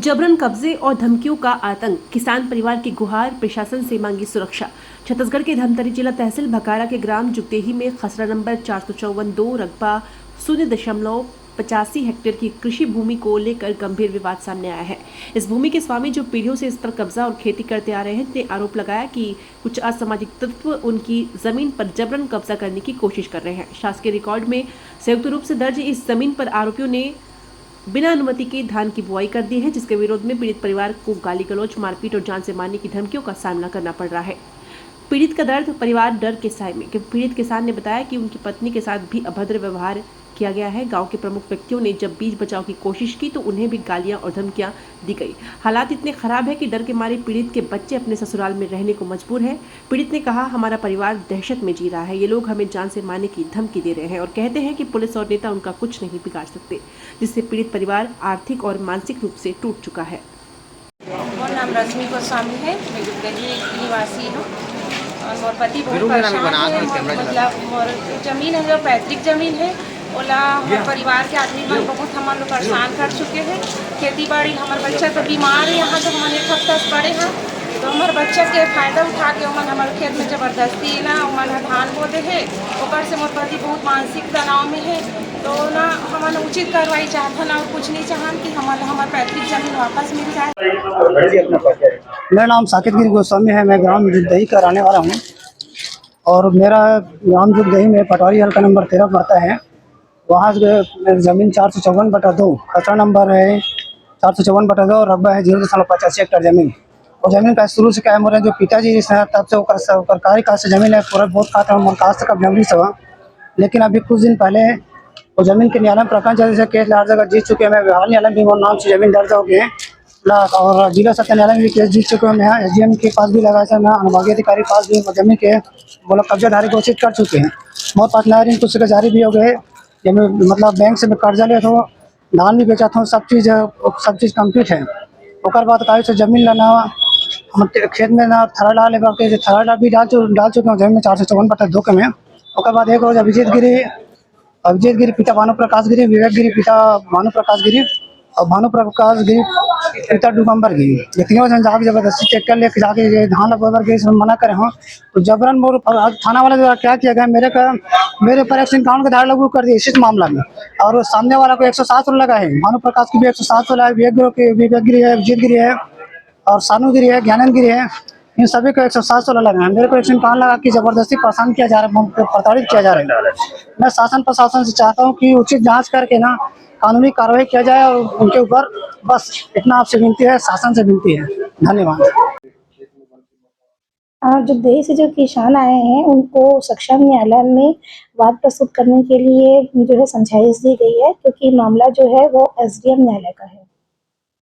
जबरन कब्जे और धमकियों का आतंक, किसान परिवार की गुहार, प्रशासन से मांगी सुरक्षा। छत्तीसगढ़ के धमतरी जिला तहसील भखारा के ग्राम जुगदेही में खसरा नंबर 454-2 रकबा 0.85 हेक्टेयर की कृषि भूमि को लेकर गंभीर विवाद सामने आया है। इस भूमि के स्वामी जो पीढ़ियों से इस पर कब्जा और खेती करते आ रहे हैं, ने आरोप लगाया कि कुछ असामाजिक तत्व उनकी जमीन पर जबरन कब्जा करने की कोशिश कर रहे हैं। शासकीय रिकॉर्ड में संयुक्त रूप से दर्ज इस जमीन पर आरोपियों ने बिना अनुमति के धान की बुआई कर दी है, जिसके विरोध में पीड़ित परिवार को गाली गलौज, मारपीट और जान से मारने की धमकियों का सामना करना पड़ रहा है। पीड़ित का दर्द, परिवार डर के साए में। पीड़ित किसान ने बताया कि उनकी पत्नी के साथ भी अभद्र व्यवहार किया गया है। गांव के प्रमुख व्यक्तियों ने जब बीच बचाव की कोशिश की तो उन्हें भी गालियां और धमकियां दी गई। हालात इतने खराब है कि डर के मारे पीड़ित के बच्चे अपने ससुराल में रहने को मजबूर है। पीड़ित ने कहा, हमारा परिवार दहशत में जी रहा है। ये लोग हमें जान से मारने की धमकी दे रहे हैं और कहते हैं कि पुलिस और नेता उनका कुछ नहीं बिगाड़ सकते, जिससे पीड़ित परिवार आर्थिक और मानसिक रूप से टूट चुका है। मोर नाम रश्मि गोस्वामी है, मैं जुगदेही निवासी हूँ और मोर पति बहुत परेशान है। मतलब मोर जमीन है जो पैतृक जमीन है, ओला हमारे परिवार के आदमी मन बहुत हमारे परेशान कर चुके हैं। खेती बाड़ी, हमारे बच्चा तो बीमार है, यहाँ तो हमारे एक हफ्ता से पड़े हैं, तो हमारे बच्चा के फायदा उठा के उमन हमारे खेत में जबरदस्ती ना उमन धान बोते है। ओकर से मोर पति बहुत मानसिक तनाव में है, तो ना हमारे उचित कार्रवाई चाहता ना और कुछ नहीं चाहन कि हमारे पैतृक जमीन वापस मिल जाए। मेरा नाम साकेत गिरी गोस्वामी है। मैं ग्राम जुगदेही का रहने वाला हूँ और मेरा ग्राम जुगदेही में पटवारी हल्का नंबर 13 पड़ता है। वहाँ से ज़मीन 454/2 खसरा नंबर है 454/2 और रकबा है 0.85 हेक्टेयर ज़मीन। और ज़मीन का शुरू से क्या है, मोरे जो पिताजी तब से ओकर कार्यकाल से ज़मीन है पूरा बहुत खाता है कास्ट का जमीन सब। लेकिन अभी कुछ दिन पहले वो ज़मीन के न्यायालय प्रकरण जैसे केस हर जगह जीत चुके हैं। मैं बिहार न्यायालय भी मोर नाम से ज़मीन दर्ज हो गए और जिला सत्य न्यायालय में भी केस जीत चुके हैं। मैं SDM के पास भी लगाया था, मैं अनुभागीय अधिकारी के पास भी जमीन के बोला कब्जाधारी घोषित कर चुके हैं। मोर पास नायरिन कुछ जारी भी हो गए। मतलब बैंक से मैं कर्जा लिया था, धान भी बेचा था, सब चीज़ कम्प्लीट है। ओकर बाद काहे से जमीन लेना हम खेत में ना थरा डाल के थरा भी डाल चुके हैं जमीन में 454/2 के में। ओकर बाद एक रोज अभिजीत गिरी पिता भानु प्रकाश गिरी, विवेक गिरी पिता भानु प्रकाश गिरी और भानु प्रकाश गिरी पिता डुबम्बर गिरी, ये तीनों जन जाके जबरदस्ती ट्रैक्टर लेके जाके धान लगवा के मना करे हों तो जबरन मोर थाना वाले द्वारा क्या किया गया, मेरे पर एक्शन काउंट का धारा लागू कर दिया इस मामला में। और सामने वाला को 107 लगा है, भानु प्रकाश की भी 107 है, विवेक गिरी है, अभिजीत गिरी है और सानू गिरी है, ज्ञानंद गिरी है, इन सभी को 107 लगा है। मेरे को एक्शन काउंट लगा कि जबरदस्ती परेशान किया जा रहा है, प्रताड़ित किया जा रहा है। मैं शासन प्रशासन से चाहता हूँ कि उचित जांच करके ना कानूनी कार्रवाई किया जाए और उनके ऊपर बस इतना आपसे विनती है, शासन से विनती है। धन्यवाद। जुगदेही से जो किसान आए हैं उनको सक्षम न्यायालय में वाद प्रस्तुत करने के लिए जो है समझाइश दी गई है, क्योंकि मामला जो है वो SDM न्यायालय का है।